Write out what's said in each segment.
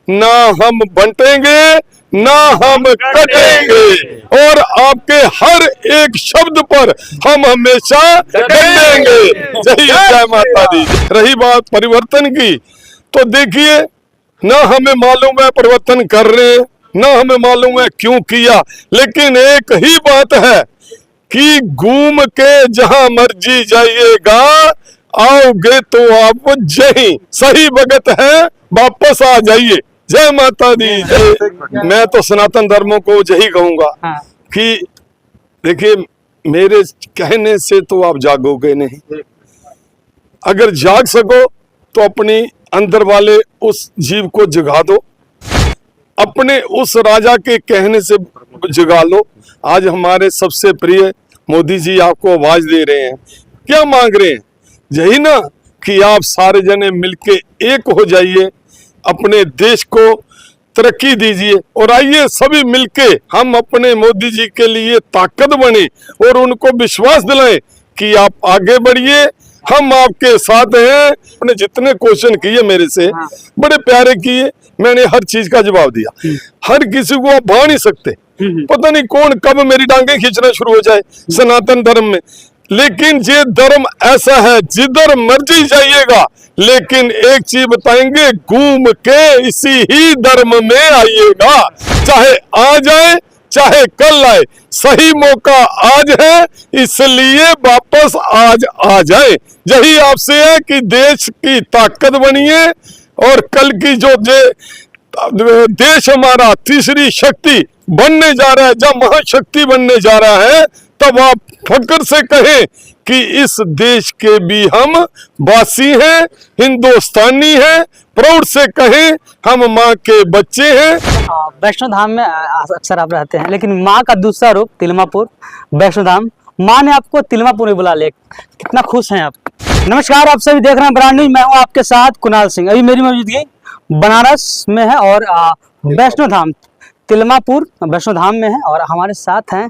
ना हम बंटेंगे ना हम कटेंगे, और आपके हर एक शब्द पर हम हमेशा डटेंगे। जय माता दी। रही बात परिवर्तन की, तो देखिए ना हमें मालूम है परिवर्तन कर रहे हैं, ना हमें मालूम है क्यों किया, लेकिन एक ही बात है कि घूम के जहां मर्जी जाइएगा, आओगे तो आप जय सही भगत है, वापस आ जाइए। जय माता दी जय। मैं तो सनातन धर्मों को यही कहूंगा कि देखिए मेरे कहने से तो आप जागोगे नहीं, अगर जाग सको तो अपनी अंदर वाले उस जीव को जगा दो, अपने उस राजा के कहने से जगा लो। आज हमारे सबसे प्रिय मोदी जी आपको आवाज दे रहे हैं, क्या मांग रहे हैं? यही ना कि आप सारे जने मिलके एक हो जाइए, अपने देश को तरक्की दीजिए, और आइए सभी मिलके हम अपने मोदी जी के लिए ताकत बने और उनको विश्वास दिलाएं कि आप आगे बढ़िए, हम आपके साथ हैं। अपने जितने क्वेश्चन किए मेरे से बड़े प्यारे किए, मैंने हर चीज का जवाब दिया। हर किसी को आप भा नहीं सकते, पता नहीं कौन कब मेरी टांगें खींचना शुरू हो जाए सनातन धर्म में, लेकिन ये धर्म ऐसा है जिधर मर्जी जाइएगा, लेकिन एक चीज बताएंगे, घूम के इसी ही धर्म में आइएगा। चाहे आ जाए चाहे कल आए, सही मौका आज है, इसलिए वापस आज आ जाए। यही आपसे है कि देश की ताकत बनिए, और कल की जो देश हमारा तीसरी शक्ति बनने जा रहा है, जब महाशक्ति बनने जा रहा है, तब आप फक्र से कहें कि इस देश के भी हम वासी हैं, हिंदुस्तानी हैं, प्राउड से कहें हम माँ के बच्चे हैं। वैष्णो धाम में अक्सर आप रहते हैं, लेकिन माँ का दूसरा रूप तिलमापुर वैष्णो धाम, माँ ने आपको तिलमापुर में बुला ले, कितना खुश हैं आप? नमस्कार, आप सभी देख रहे हैं ब्रांड न्यूज, मैं हूँ आपके साथ कुणाल सिंह। अभी मेरी मौजूदगी बनारस में है और वैष्णो धाम तिलमापुर वैष्णो धाम में है, और हमारे साथ हैं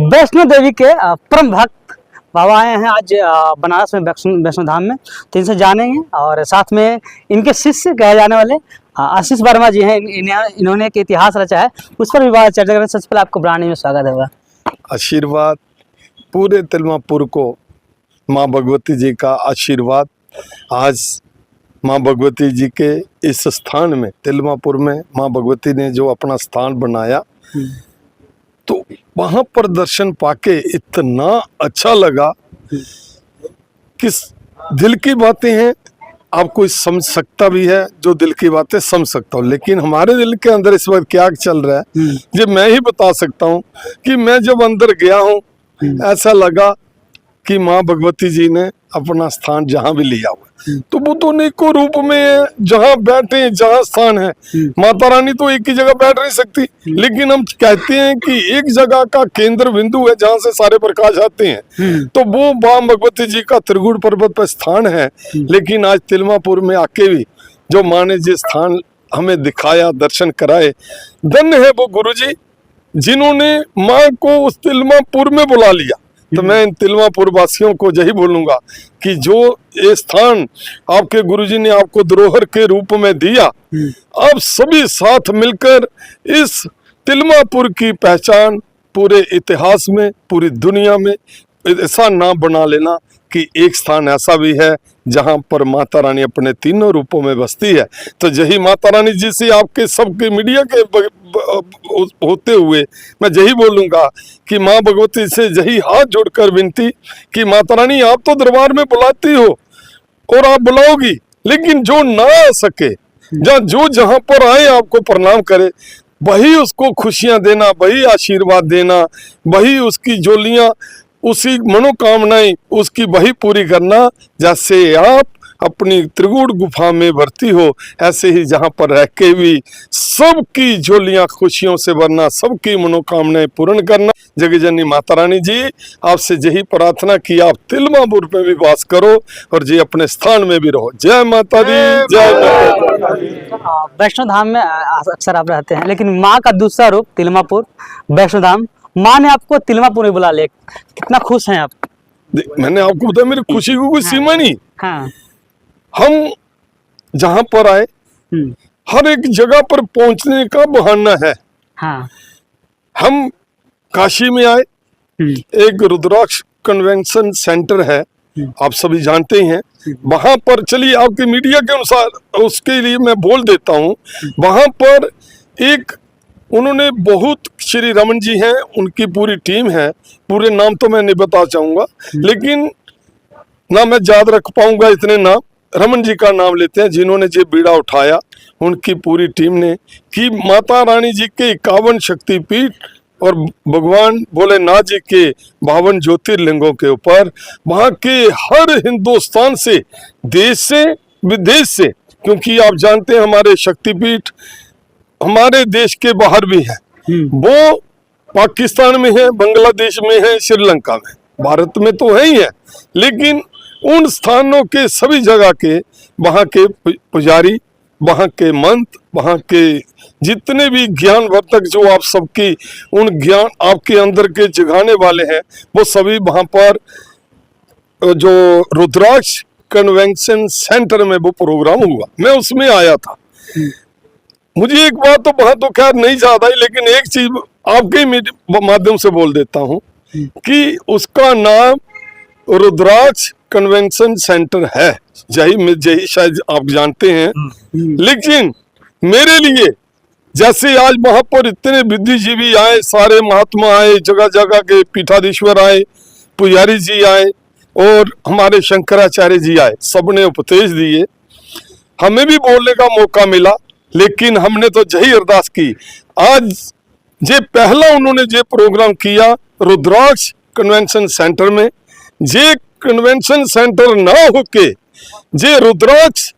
वैष्णो देवी के परम भक्त बाबा आए हैं आज बनारस में वैष्णो धाम में, तो इनसे जानेंगे। और साथ में इनके शिष्य कहे जाने वाले आशीष वर्मा जी हैं, इन्होंने एक इतिहास रचा है, उस पर भी बात चर्चा करें। सबसे पहले आपको ब्रांड में स्वागत होगा। आशीर्वाद पूरे तिलमापुर को, माँ भगवती जी का आशीर्वाद। आज माँ भगवती जी के इस स्थान में तिलमापुर में माँ भगवती ने जो अपना स्थान बनाया, तो वहां पर दर्शन पाके इतना अच्छा लगा कि दिल की बातें हैं, आप कोई समझ सकता भी है, जो दिल की बातें समझ सकता हूँ, लेकिन हमारे दिल के अंदर इस वक्त क्या चल रहा है ये मैं ही बता सकता हूँ। कि मैं जब अंदर गया हूँ, ऐसा लगा कि माँ भगवती जी ने अपना स्थान जहाँ भी लिया हुआ, तो वो तो अनेकों रूप में है, जहाँ बैठे जहाँ स्थान है। माता रानी तो एक ही जगह बैठ नहीं सकती, लेकिन हम कहते हैं कि एक जगह का केंद्र बिंदु है जहाँ से सारे प्रकाश आते हैं, तो वो माँ भगवती जी का त्रिगुण पर्वत पर स्थान है। लेकिन आज तिलमापुर में आके भी जो माँ ने जिस स्थान हमें दिखाया, दर्शन कराए, धन्य है वो गुरुजी जिन्होंने माँ को उस तिलमापुर में बुला लिया। तो मैं इन तिलमापुर वासियों को यही बोलूंगा कि जो ये स्थान आपके गुरुजी ने आपको धरोहर के रूप में दिया, आप सभी साथ मिलकर इस तिलमापुर की पहचान पूरे इतिहास में, पूरी दुनिया में ऐसा नाम बना लेना कि एक स्थान ऐसा भी है जहां पर माता रानी अपने तीनों रूपों में बसती है। तो यही माता रानी जी से आपके सबके मीडिया के होते हुए मैं यही बोलूंगा कि माँ भगवती से यही हाथ जोड़कर विनती कि माता रानी आप तो दरबार में बुलाती हो और आप बुलाओगी, लेकिन जो ना आ सके, जो जहां पर आए आपको प्रणाम करे, वही उसको खुशियां देना, वही आशीर्वाद देना, वही उसकी जोलियां, उसी मनोकामनाएं उसकी वही पूरी करना। जैसे आप अपनी त्रिगुण गुफा में भर्ती हो, ऐसे ही जहां पर रह के भी सबकी झोलियां खुशियों से भरना, सबकी मनोकामनाएं पूर्ण करना। जगजननी माता रानी जी आपसे यही प्रार्थना कि आप तिलमापुर पे भी वास करो और जी अपने स्थान में भी रहो। जय माता दी, जय माता दी। वैष्णो धाम में अक्सर आप रहते हैं, लेकिन माँ का दूसरा रूप तिलमापुर वैष्णो धाम, माँ ने आपको तिलमापुर में बुला ले, कितना खुश हैं आप? मैंने आपको बताया मेरी खुशी को कोई सीमा नहीं। हाँ। हम जहां पर आए हर एक जगह पर पहुंचने का बहाना है। हाँ। हम काशी में आए, एक रुद्राक्ष कन्वेंशन सेंटर है, आप सभी जानते ही हैं। वहां पर चलिए आपके मीडिया के अनुसार उसके लिए मैं बोल देता हूं, वहां पर एक उन्होंने बहुत, श्री रमन जी हैं, उनकी पूरी टीम है, पूरे नाम तो मैं नहीं बता चाहूंगा, लेकिन ना मैं याद रख पाऊंगा इतने नाम, रमन जी का नाम लेते हैं, जिन्होंने ये बीड़ा उठाया, उनकी पूरी टीम ने, कि माता रानी जी के 51 शक्तिपीठ और भगवान भोलेनाथ जी के 52 ज्योतिर्लिंगों के ऊपर वहां के हर हिंदुस्तान से, देश से, विदेश से, क्योंकि आप जानते हैं हमारे शक्तिपीठ हमारे देश के बाहर भी है, वो पाकिस्तान में है, बांग्लादेश में है, श्रीलंका में, भारत में तो है ही है, लेकिन उन स्थानों के सभी जगह के वहां के पुजारी, वहां के मंत्र, वहां के जितने भी ज्ञान वर्धक जो आप सबकी उन ज्ञान आपके अंदर के जगाने वाले हैं, वो सभी वहां पर जो रुद्राक्ष कन्वेंशन सेंटर में वो प्रोग्राम हुआ, मैं उसमें आया था। मुझे एक बात तो वहां तो खैर नहीं याद आई, लेकिन एक चीज आपके माध्यम से बोल देता हूं कि उसका नाम रुद्राक्ष कन्वेंशन सेंटर है, यही शायद आप जानते हैं। लेकिन मेरे लिए, जैसे आज वहां पर इतने बुद्धिजीवी आए, सारे महात्मा आए, जगह जगह के पीठाधीश्वर आए, पुजारी जी आए और हमारे शंकराचार्य जी आए, सबने उपदेश दिए, हमें भी बोलने का मौका मिला, लेकिन हमने तो यही अरदास की, आज जे पहला उन्होंने जे प्रोग्राम किया रुद्राक्ष कन्वेंशन सेंटर में, जे कन्वेंशन सेंटर ना होके जे रुद्राक्ष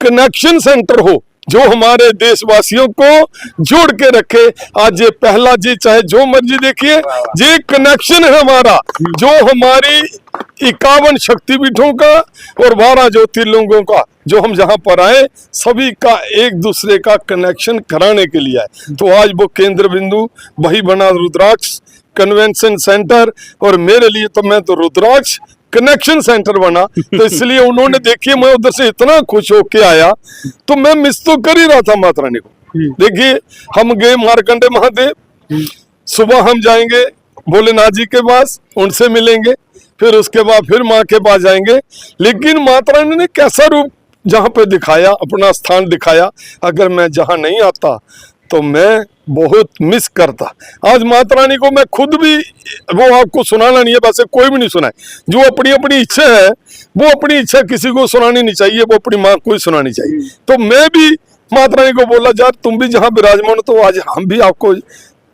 कनेक्शन सेंटर हो, जो हमारे देशवासियों को जोड़ के रखे। आज ये पहला जी, चाहे जो मर्जी देखिए, ये कनेक्शन है हमारा, जो हमारी 51 शक्तिपीठों का और 12 ज्योतिर्लिंगों का, जो हम जहां पर आए, सभी का एक दूसरे का कनेक्शन कराने के लिए आए। तो आज वो केंद्र बिंदु वही बना रुद्राक्ष कन्वेंशन सेंटर, और मेरे लिए तो मैं तो रुद्राक्ष कनेक्शन सेंटर बना, तो इसलिए उन्होंने, देखिए मैं उधर से इतना खुश होके आया, तो मैं मिस तो कर ही रहा था माता रानी को। देखिए हम गए मार्कंडे महादेव, सुबह हम जाएंगे भोलेनाथ जी के पास, उनसे मिलेंगे, फिर उसके बाद फिर माँ के पास जाएंगे, लेकिन माता रानी ने कैसा रूप जहाँ पे दिखाया, अपना स्थान दिखाया, अगर मैं जहाँ नहीं आता तो मैं बहुत मिस करता। आज माता रानी को मैं खुद भी, वो आपको सुनाना नहीं है, वैसे कोई भी नहीं सुनाए, जो अपनी अपनी इच्छा है वो अपनी इच्छा किसी को सुनानी नहीं चाहिए, वो अपनी माँ को ही सुनानी चाहिए। तो मैं भी माता रानी को बोला, यार तुम भी जहाँ विराजमान हो, तो आज हम भी आपको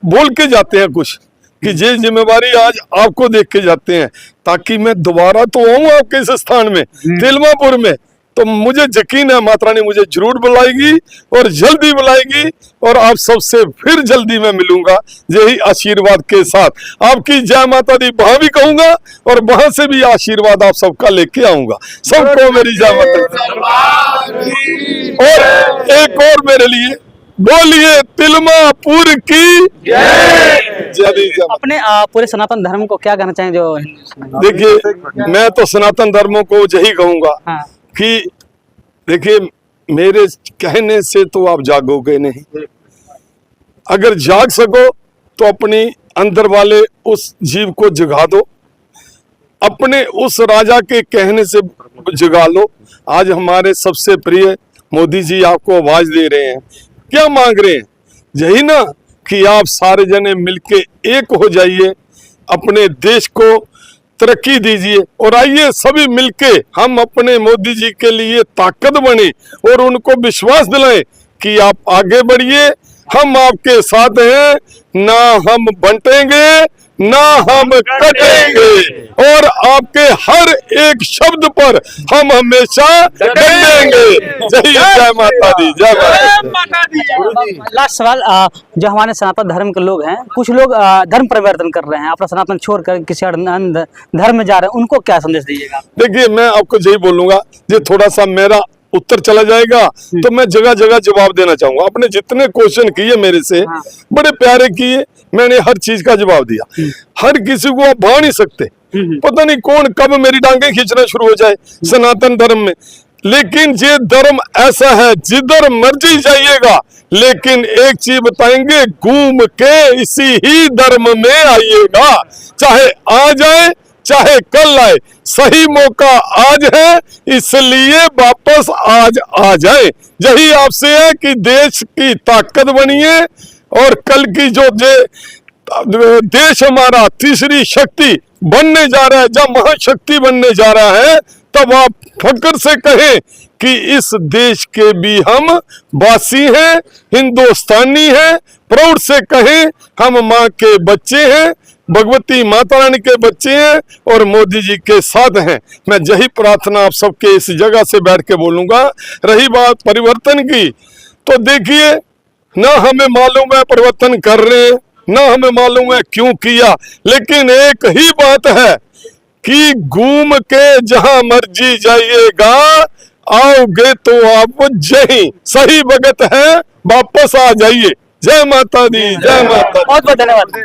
बोल के जाते हैं कुछ, कि ये जिम्मेवारी आज आपको देख के जाते हैं, ताकि मैं दोबारा तो आऊँ आपके इस स्थान में, तिलमापुर में। तो मुझे यकीन है माता रानी मुझे जरूर बुलाएगी और जल्दी बुलाएगी, और आप सबसे फिर जल्दी मैं मिलूंगा, यही आशीर्वाद के साथ। आपकी जय माता दी वहां भी कहूंगा, और वहां से भी आशीर्वाद आप सबका लेके आऊंगा। सबको मेरी जय माता दी। और एक और मेरे लिए बोलिए, तिलमापुर की जय। अपने पूरे सनातन धर्म को क्या कहना चाहें जो? देखिए मैं तो सनातन धर्मों को यही कहूंगा, हाँ। कि देखिए मेरे कहने से तो आप जागोगे नहीं, अगर जाग सको तो अपनी अंदर वाले उस जीव को जगा दो, अपने उस राजा के कहने से जगा लो। आज हमारे सबसे प्रिय मोदी जी आपको आवाज दे रहे हैं, क्या मांग रहे हैं? यही ना कि आप सारे जने मिलके एक हो जाइए, अपने देश को तरक्की दीजिए, और आइए सभी मिलके हम अपने मोदी जी के लिए ताकत बने और उनको विश्वास दिलाएं कि आप आगे बढ़िए, हम आपके साथ हैं, ना हम बंटेंगे ना हम कटेंगे, और आपके हर एक शब्द पर हम हमेशा डटेंगे। जय माता दी, जय माता दी। लास्ट सवाल, जो हमारे सनातन धर्म के लोग हैं, कुछ लोग धर्म परिवर्तन कर रहे हैं, अपना सनातन छोड़कर किसी अन्य धर्म में जा रहे हैं, उनको क्या संदेश दीजिएगा? देखिए मैं आपको यही बोलूंगा, ये थोड़ा सा मेरा उत्तर चला जाएगा तो मैं जगह जगह जवाब देना चाहूंगा। आपने जितने क्वेश्चन किए मेरे से, बड़े प्यारे किए, मैंने हर चीज का जवाब दिया। हर किसी को आप भा नहीं सकते, पता नहीं कौन कब मेरी टांगे खींचना शुरू हो जाए सनातन धर्म में। लेकिन ये धर्म ऐसा है जिधर मर्जी जाइएगा, लेकिन एक चीज बताएंगे, घूम के इसी ही धर्म में आइएगा। चाहे आ जाए चाहे कल आए, सही मौका आज है, इसलिए वापस आज आ जाए। यही आपसे है कि देश की ताकत बनिए, और कल की जो देश हमारा तीसरी शक्ति बनने जा रहा है, जब महाशक्ति बनने जा रहा है, तब आप फक्र से कहें कि इस देश के भी हम वासी हैं, हिंदुस्तानी हैं। प्राउड से कहें हम माँ के बच्चे हैं, भगवती माता रानी के बच्चे हैं, और मोदी जी के साथ हैं। मैं यही प्रार्थना आप सबके इस जगह से बैठ के बोलूंगा। रही बात परिवर्तन की, तो देखिए, ना हमें मालूम है परिवर्तन कर रहे हैं, ना हमें मालूम है क्यों किया, लेकिन एक ही बात है कि घूम के जहां मर्जी जाइएगा, आओगे तो आप जय सही भगत है, वापस आ जाइए। जय माता दी, जय माता दी। बहुत बहुत धन्यवाद।